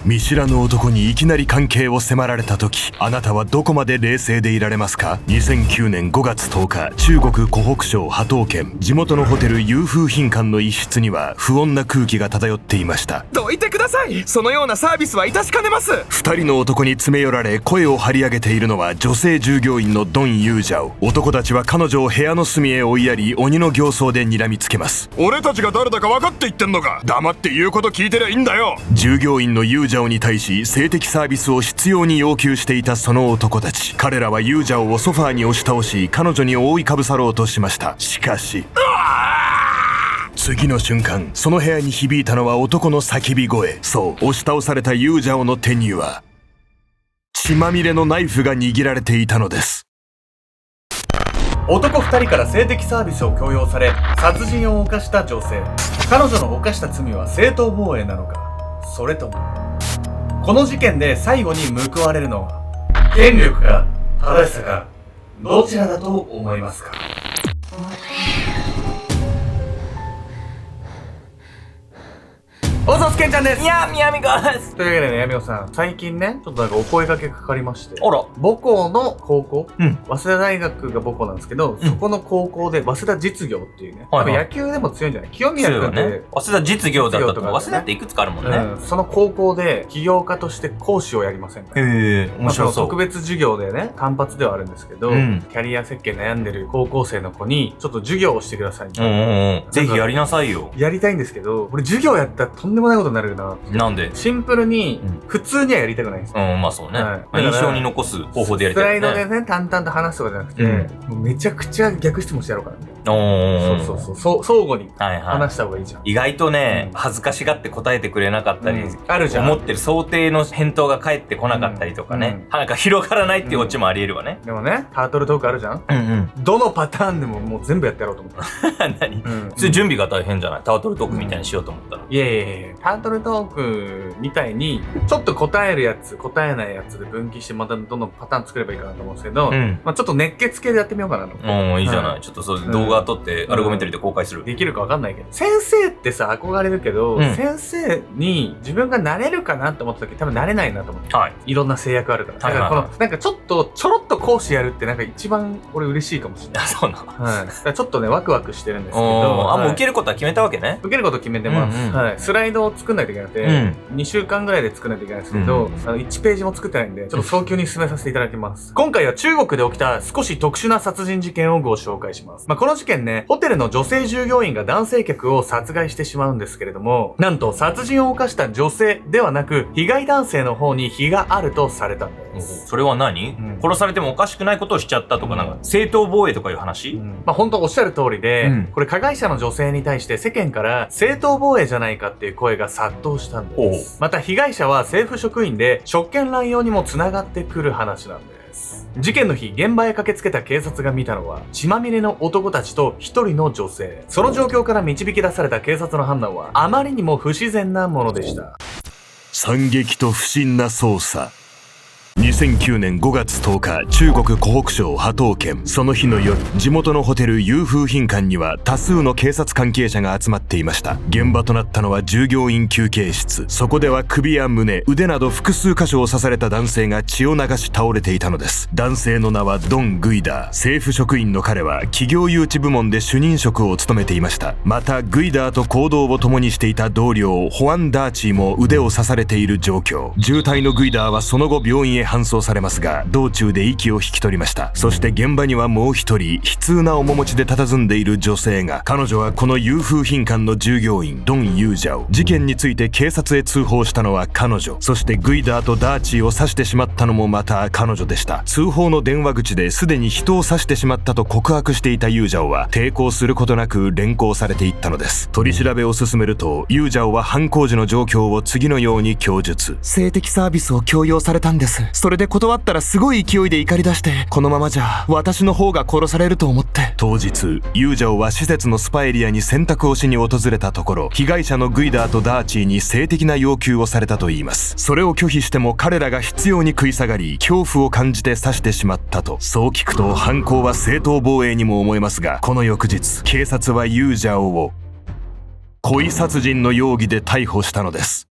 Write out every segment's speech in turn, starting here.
見知らぬ男にいきなり関係を迫られた時、あなたはどこまで冷静でいられますか？ 2009 年5月10日、中国湖北省ハ東県、地元のホテル裕風賓館の一室には不穏な空気が漂っていました。どいてください。そのようなサービスは致しかねます。二人の男に詰め寄られ声を張り上げているのは女性従業員のドン・ユージャオ。男たちは彼女を部屋の隅へ追いやり、鬼の形相で睨みつけます。俺たちが誰だか分かって言ってんのか？黙って言うこと聞いてりゃいいんだよ。従業員のユージャオに対し性的サービスを執拗に要求していたその男たち。彼らはユージャオをソファーに押し倒し、彼女に覆いかぶさろうとしました。しかし次の瞬間、その部屋に響いたのは男の叫び声。そう、押し倒されたユージャオの手には血まみれのナイフが握られていたのです。男2人から性的サービスを強要され殺人を犯した女性。彼女の犯した罪は正当防衛なのか、それともこの事件で最後に報われるのは権力か正しさか、どちらだと思いますか？おそすけんちゃんです。いや、みやみかです。というわけでね、やみおさん、最近ね、ちょっとなんかお声掛けかかりまして、あら。母校の高校、うん早稲田大学が母校なんですけど、そこの高校で早稲田実業っていうね、はいはいやっぱ野球でも強いんじゃない？清宮君って、ね。早稲田実業だったとか、実業とかね早稲田っていくつかあるもんね。その高校で起業家として講師をやりませんか？へえ、面白そう。特別授業でね、単発ではあるんですけど、うんキャリア設計悩んでる高校生の子に、ちょっと授業をしてくださいみたうんいな。うん。ぜひやりなさいよ。やりたいんですけど、俺授業やったらとんでもないことになるな。なんで？シンプルにうん、普通にはやりたくないんですよ。うん、まあそうね。はいまあ印象に残す方法でやりスラたいよね。イドでね、淡々と話すとかじゃなくて、もうめちゃくちゃ逆質問してやろうかなみたいな。おー。そう、相互にはいはい。話した方がいいじゃん。意外とねう、ん恥ずかしがって答えてくれなかったり、あるじゃん。思ってる想定の返答が返ってこなかったりとかね、なんか広がらないっていうオチもあり得るわね。でもね、タートルトークあるじゃん。うんどのパターンでももう全部やってやろうと思った。うん。何？うんそれ準備が大変じゃない？タートルトークみたいにしようと思ったら。いやいやいや、タートルトークみたいに、ちょっと答えるやつ、答えないやつで分岐して、またどのパターン作ればいいかなと思うんですけど、うん。まあちょっと熱血系でやってみようかなと。いいじゃない。はいちょっとそう動画撮ってアルゴメンタリーで公開する。できるかわかんないけど。先生ってさ、憧れるけど、うん先生に自分がなれるかなって思った時多分なれないなと思って。はい。いろんな制約あるから。だからこの、なんかちょろっと講師やるってなんか一番俺嬉しいかもしれない。あ、そうなの。はい。だからちょっとね、ワクワクしてるんですけど。あ、もう受けけることは決めたわけね。受けること決めてます、うんうんはい。スライドを作んないといけなくて、2週間ぐらいで作んないといけないんですけど、1ページも作ってないんで、ちょっと早急に進めさせていただきます。今回は中国で起きた少し特殊な殺人事件をご紹介します。この事件ね、ホテルの女性従業員が男性客を殺害してしまうんですけれども、なんと殺人を犯した女性ではなく、被害男性の方に非があるとされたんです。それは何？殺されてもおかしくないことをしちゃったとか、なんか正当防衛とかいう話？本当おっしゃる通りで、うんこれ加害者の女性に対して世間から正当防衛じゃないかっていう声が殺到したんです。また被害者は政府職員で職権乱用にもつながってくる話なんです。事件の日、現場へ駆けつけた警察が見たのは血まみれの男たちと一人の女性。その状況から導き出された警察の判断はあまりにも不自然なものでした。惨劇と不審な捜査。2009年5月10日、中国湖北省ハ東県。その日の夜、地元のホテル裕風賓館には多数の警察関係者が集まっていました。現場となったのは従業員休憩室。そこでは首や胸、腕など複数箇所を刺された男性が血を流し倒れていたのです。男性の名はドン・グイダー。政府職員の彼は企業誘致部門で主任職を務めていました。またグイダーと行動を共にしていた同僚ホアン・ダーチーも腕を刺されている状況。重体のグイダーはその後病院へ搬送されますが、道中で息を引き取りました。そして現場にはもう一人悲痛な面持ちで佇んでいる女性が。彼女はこの裕風賓館の従業員ドン・ユージャオ。事件について警察へ通報したのは彼女。そしてグイダーとダーチーを刺してしまったのもまた彼女でした。通報の電話口ですでに人を刺してしまったと告白していたユージャオは抵抗することなく連行されていったのです。取り調べを進めると、ユージャオは犯行時の状況を次のように供述。性的サービスを強要されたんです。それで断ったらすごい勢いで怒り出して、このままじゃ私の方が殺されると思って。当日、ユージャオは施設のスパエリアに洗濯をしに訪れたところ、被害者のグイダーとダーチーに性的な要求をされたといいます。それを拒否しても彼らが執拗に食い下がり、恐怖を感じて刺してしまったと。そう聞くと犯行は正当防衛にも思えますが、この翌日、警察はユージャオを故意殺人の容疑で逮捕したのです。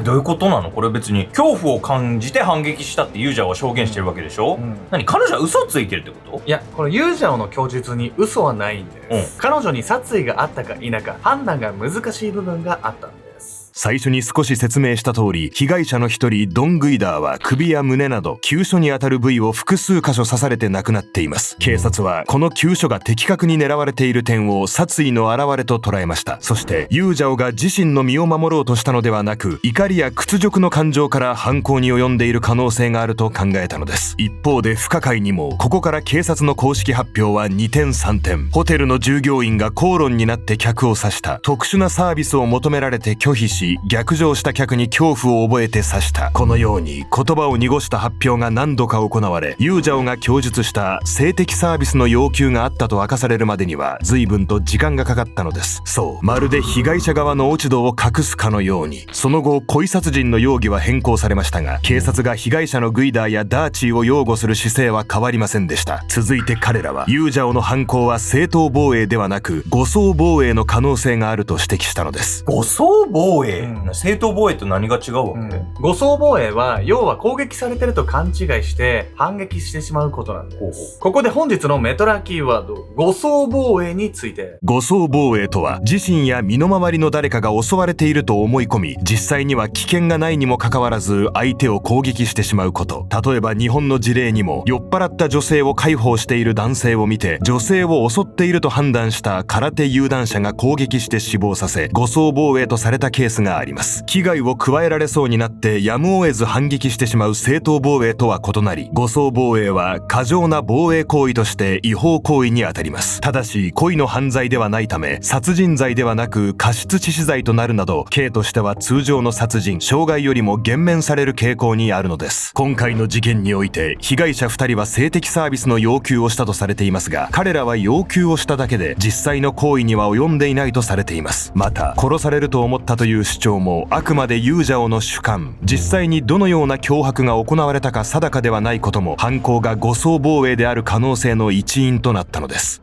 どういうことなのこれ？別に恐怖を感じて反撃したってユージャオは証言してるわけでしょ、何彼女は嘘をついてるってこと？いや、このユージャオの供述に嘘はないんです。彼女に殺意があったか否か判断が難しい部分があったんです。最初に少し説明した通り、被害者の一人ドン・グイダーは首や胸など急所にあたる部位を複数箇所刺されて亡くなっています。警察はこの急所が的確に狙われている点を殺意の表れと捉えました。そしてユージャオが自身の身を守ろうとしたのではなく、怒りや屈辱の感情から犯行に及んでいる可能性があると考えたのです。一方で不可解にも、ここから警察の公式発表は2点3点。ホテルの従業員が口論になって客を刺した。特殊なサービスを求められて拒否し、逆上した客に恐怖を覚えて刺した。このように言葉を濁した発表が何度か行われ、ユージャオが供述した性的サービスの要求があったと明かされるまでには随分と時間がかかったのです。そう、まるで被害者側の落ち度を隠すかのように。その後、故意殺人の容疑は変更されましたが、警察が被害者のグイダーやダーチーを擁護する姿勢は変わりませんでした。続いて彼らは、ユージャオの犯行は正当防衛ではなく誤送防衛の可能性があると指摘したのです。誤送防衛、正当防衛と何が違うわけ？誤送防衛は、要は攻撃されてると勘違いして反撃してしまうことなんです。ここで本日のメトラキーワード、誤送防衛について。誤送防衛とは、自身や身の回りの誰かが襲われていると思い込み、実際には危険がないにもかかわらず相手を攻撃してしまうこと。例えば日本の事例にも、酔っ払った女性を介抱している男性を見て女性を襲っていると判断した空手有段者が攻撃して死亡させ、誤送防衛とされたケースがあります。危害を加えられそうになってやむを得ず反撃してしまう正当防衛とは異なり、誤送防衛は過剰な防衛行為として違法行為にあたります。ただし故意の犯罪ではないため、殺人罪ではなく過失致死罪となるなど、刑としては通常の殺人、傷害よりも減免される傾向にあるのです。今回の事件において、被害者2人は性的サービスの要求をしたとされていますが、彼らは要求をしただけで実際の行為には及んでいないとされています。また、殺されると思ったという主張もあくまでユージャオの主観、実際にどのような脅迫が行われたか定かではないことも、犯行が誤送防衛である可能性の一因となったのです。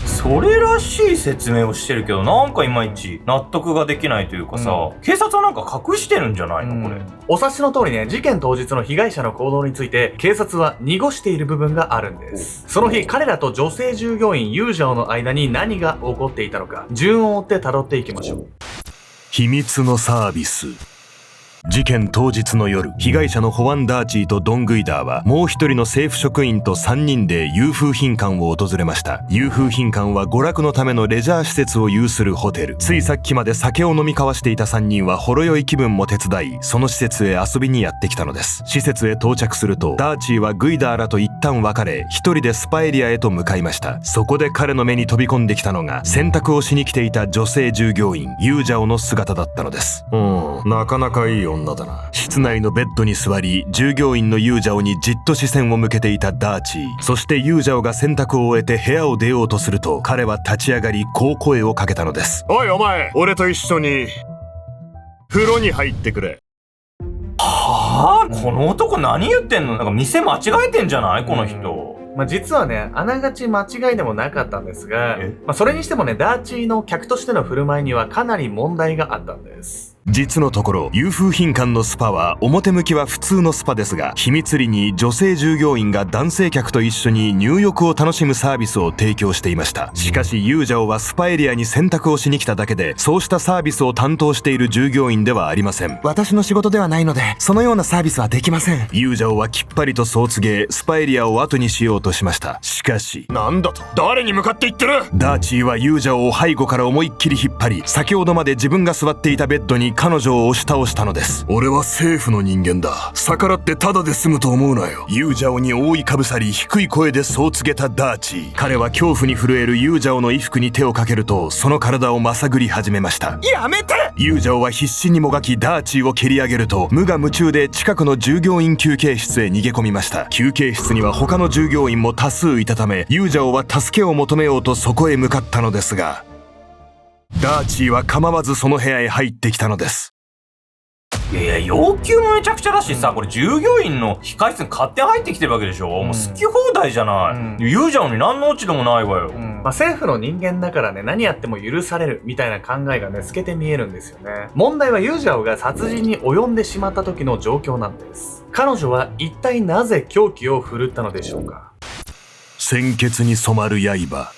それらしい説明をしてるけど、なんかいまいち納得ができないというかさ、警察はなんか隠してるんじゃないのこれ。お察しの通りね、事件当日の被害者の行動について警察は濁している部分があるんです。その日、彼らと女性従業員ユージャオの間に何が起こっていたのか、順を追って辿っていきましょう。秘密のサービス。事件当日の夜、被害者のホワン・ダーチーとドン・グイダーはもう一人の政府職員と3人でユーフー賓館を訪れました。ユーフー賓館は娯楽のためのレジャー施設を有するホテル。ついさっきまで酒を飲み交わしていた3人はほろ酔い気分も手伝い、その施設へ遊びにやってきたのです。施設へ到着すると、ダーチーはグイダーらと一旦別れ、一人でスパエリアへと向かいました。そこで彼の目に飛び込んできたのが、洗濯をしに来ていた女性従業員ユージャオの姿だったのです。なかなかいい女だな。室内のベッドに座り、従業員のユージャオにじっと視線を向けていたダーチー。そしてユージャオが洗濯を終えて部屋を出ようとすると、彼は立ち上がりこう声をかけたのです。おいお前、俺と一緒に風呂に入ってくれ。はあ、この男何言ってんの？なんか店間違えてんじゃないこの人。実はね、あながち間違いでもなかったんですが、それにしてもね、ダーチーの客としての振る舞いにはかなり問題があったんです。実のところ、ユーフー賓館のスパは表向きは普通のスパですが、秘密裏に女性従業員が男性客と一緒に入浴を楽しむサービスを提供していました。しかしユージャオはスパエリアに洗濯をしに来ただけで、そうしたサービスを担当している従業員ではありません。私の仕事ではないので、そのようなサービスはできません。ユージャオはきっぱりとそう告げ、スパエリアを後にしようとしました。しかし、なんだと？誰に向かって言ってる？ダーチーはユージャオを背後から思いっきり引っ張り、先ほどまで自分が座っていたベッドに彼女を押し倒したのです。俺は政府の人間だ。逆らってタダで済むと思うなよ。ユージャオに覆いかぶさり、低い声でそう告げたダーチー。彼は恐怖に震えるユージャオの衣服に手をかけると、その体をまさぐり始めました。やめて！ユージャオは必死にもがきダーチーを蹴り上げると、無我夢中で近くの従業員休憩室へ逃げ込みました。休憩室には他の従業員も多数いたため、ユージャオは助けを求めようとそこへ向かったのですが、ダーチーは構わずその部屋へ入ってきたのです。いやいや、要求もめちゃくちゃだしさ、これ従業員の控室に勝手に入ってきてるわけでしょ、もう好き放題じゃない。ユージャオに何の落ち度もないわよ。政府の人間だからね、何やっても許されるみたいな考えがね、透けて見えるんですよね。問題はユージャオが殺人に及んでしまった時の状況なんです。彼女は一体なぜ凶器を振るったのでしょうか。鮮血に染まる刃。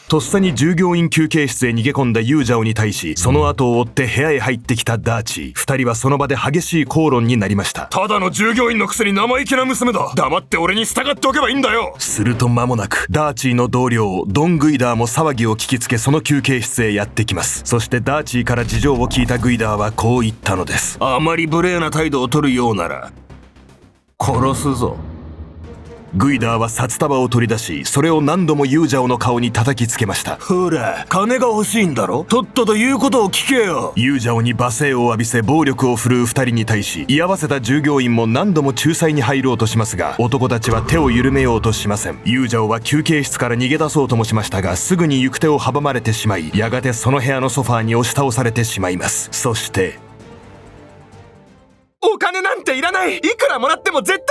とっさに従業員休憩室へ逃げ込んだユージャオに対し、その後を追って部屋へ入ってきたダーチー。二人はその場で激しい口論になりました。ただの従業員のくせに生意気な娘だ。黙って俺に従っておけばいいんだよ。すると間もなく、ダーチーの同僚、ドン・グイダーも騒ぎを聞きつけその休憩室へやってきます。そしてダーチーから事情を聞いたグイダーはこう言ったのです。あまり無礼な態度を取るようなら、殺すぞ。グイダーは札束を取り出し、それを何度もユージャオの顔に叩きつけました。ほら、金が欲しいんだろ。とっとと言うことを聞けよ。ユージャオに罵声を浴びせ暴力を振るう二人に対し、居合わせた従業員も何度も仲裁に入ろうとしますが、男たちは手を緩めようとしません。ユージャオは休憩室から逃げ出そうともしましたが、すぐに行く手を阻まれてしまい、やがてその部屋のソファーに押し倒されてしまいます。そしてお金なんていらない。いくらもらっても絶対に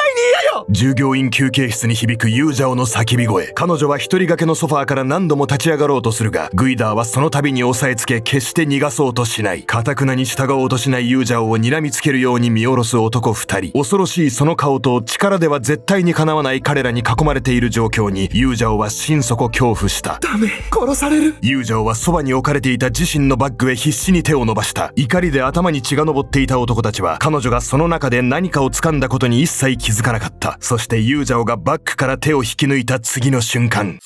嫌よ。従業員休憩室に響くユージャオの叫び声。彼女は一人掛けのソファーから何度も立ち上がろうとするが、グイダーはその度に押さえつけ、決して逃がそうとしない。堅くなに従おうとしないユージャオを睨みつけるように見下ろす男二人。恐ろしいその顔と力では絶対にかなわない彼らに囲まれている状況に、ユージャオは心底恐怖した。ダメ、殺される。ユージャオはそばに置かれていた自身のバッグへ必死に手を伸ばした。怒りで頭に血が上っていた男たちは、彼女がその中で何かを掴んだことに一切気づかなかった。そしてユージャオがバッグから手を引き抜いた次の瞬間、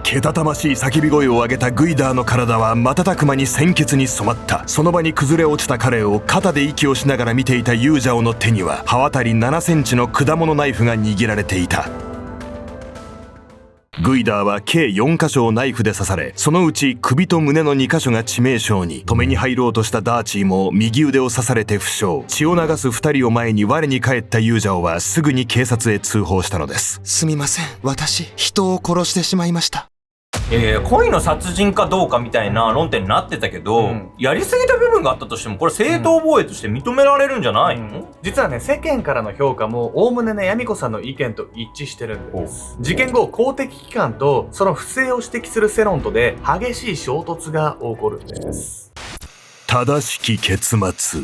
けたたましい叫び声を上げたグイダーの体は瞬く間に鮮血に染まった。その場に崩れ落ちた彼を肩で息をしながら見ていたユージャオの手には刃渡り7センチの果物ナイフが握られていた。グイダーは計4箇所をナイフで刺され、そのうち首と胸の2箇所が致命傷に。止めに入ろうとしたダーチーも右腕を刺されて負傷。血を流す2人を前に我に返ったユージャオはすぐに警察へ通報したのです。すみません、私人を殺してしまいました。故意の殺人かどうかみたいな論点になってたけど、やりすぎた部分があったとしてもこれ正当防衛として認められるんじゃないの？実はね、世間からの評価もおおむねね、ヤミコさんの意見と一致してるんです。事件後、公的機関とその不正を指摘する世論とで激しい衝突が起こるんです。正しき結末。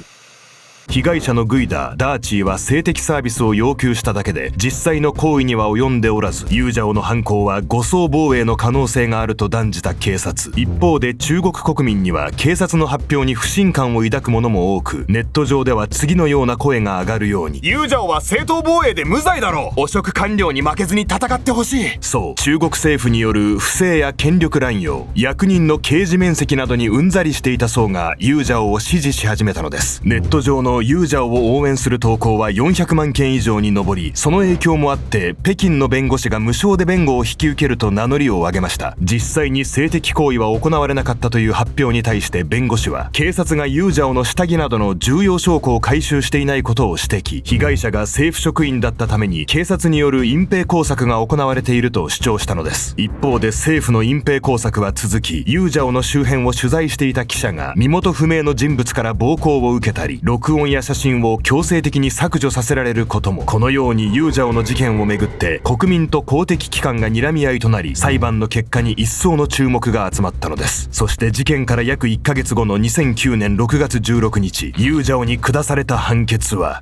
被害者のグイダー、ダーチーは性的サービスを要求しただけで実際の行為には及んでおらず、ユージャオの犯行は誤送防衛の可能性があると断じた警察。一方で中国国民には警察の発表に不信感を抱く者も多く、ネット上では次のような声が上がるように、ユージャオは正当防衛で無罪だろう。汚職官僚に負けずに戦ってほしい。そう、中国政府による不正や権力乱用、役人の刑事面積などにうんざりしていた層がユージャオを支持し始めたのです。ネット上のユージャオを応援する投稿は400万件以上に上り、その影響もあって北京の弁護士が無償で弁護を引き受けると名乗りを上げました。実際に性的行為は行われなかったという発表に対して弁護士は、警察がユージャオの下着などの重要証拠を回収していないことを指摘。被害者が政府職員だったために警察による隠蔽工作が行われていると主張したのです。一方で政府の隠蔽工作は続き、ユージャオの周辺を取材していた記者が身元不明の人物から暴行を受けたり、録音や写真を強制的に削除させられることも。このようにユージャオの事件をめぐって国民と公的機関が睨み合いとなり、裁判の結果に一層の注目が集まったのです。そして事件から約1ヶ月後の2009年6月16日、ユージャオに下された判決は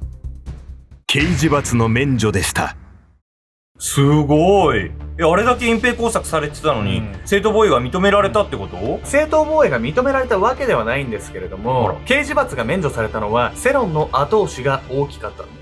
刑事罰の免除でした。すごい。あれだけ隠蔽工作されてたのに、正当防衛が認められたってこと？正当防衛が認められたわけではないんですけれども、刑事罰が免除されたのは世論の後押しが大きかったんです。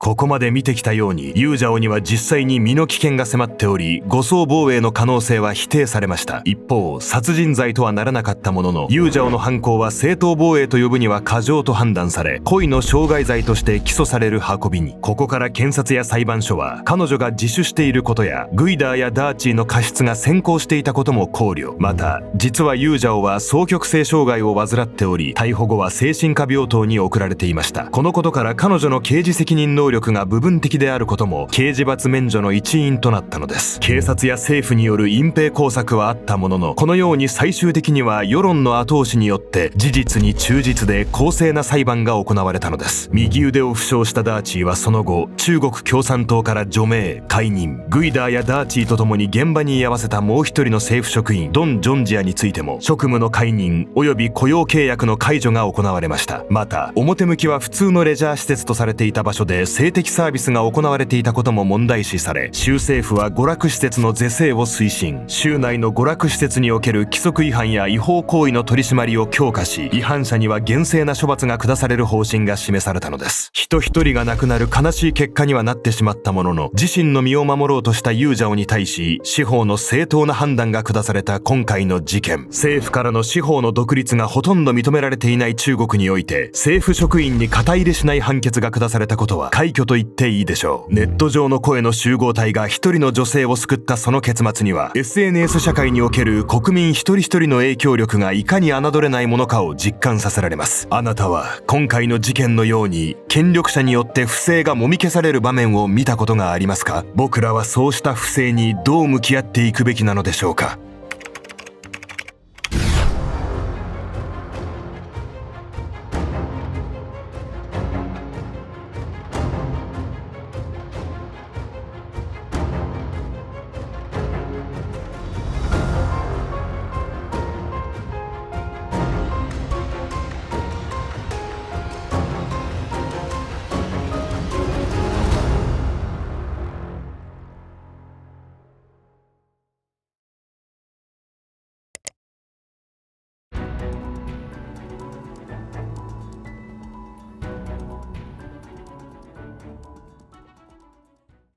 ここまで見てきたように、ユージャオには実際に身の危険が迫っており、誤送防衛の可能性は否定されました。一方、殺人罪とはならなかったものの、ユージャオの犯行は正当防衛と呼ぶには過剰と判断され、故意の傷害罪として起訴される運びに。ここから検察や裁判所は、彼女が自首していることや、グイダーやダーチーの過失が先行していたことも考慮。また、実はユージャオは双極性障害を患っており、逮捕後は精神科病棟に送られていました。このことから彼女の刑事責任能響力が部分的であることも刑事罰免除の一因となったのです。警察や政府による隠蔽工作はあったものの、このように最終的には世論の後押しによって事実に忠実で公正な裁判が行われたのです。右腕を負傷したダーチーはその後中国共産党から除名解任。グイダーやダーチーとともに現場に居合わせたもう一人の政府職員ドン・ジョンジアについても職務の解任及び雇用契約の解除が行われました。また表向きは普通のレジャー施設とされていた場所で性的サービスが行われていたことも問題視され、州政府は娯楽施設の是正を推進。州内の娯楽施設における規則違反や違法行為の取り締まりを強化し、違反者には厳正な処罰が下される方針が示されたのです。人一人が亡くなる悲しい結果にはなってしまったものの、自身の身を守ろうとしたユージャオに対し司法の正当な判断が下された今回の事件。政府からの司法の独立がほとんど認められていない中国において、政府職員に肩入れしない判決が下されたことは快挙と言っていいでしょう。ネット上の声の集合体が一人の女性を救ったその結末には、 SNS 社会における国民一人一人の影響力がいかに侮れないものかを実感させられます。あなたは今回の事件のように権力者によって不正がもみ消される場面を見たことがありますか？僕らはそうした不正にどう向き合っていくべきなのでしょうか？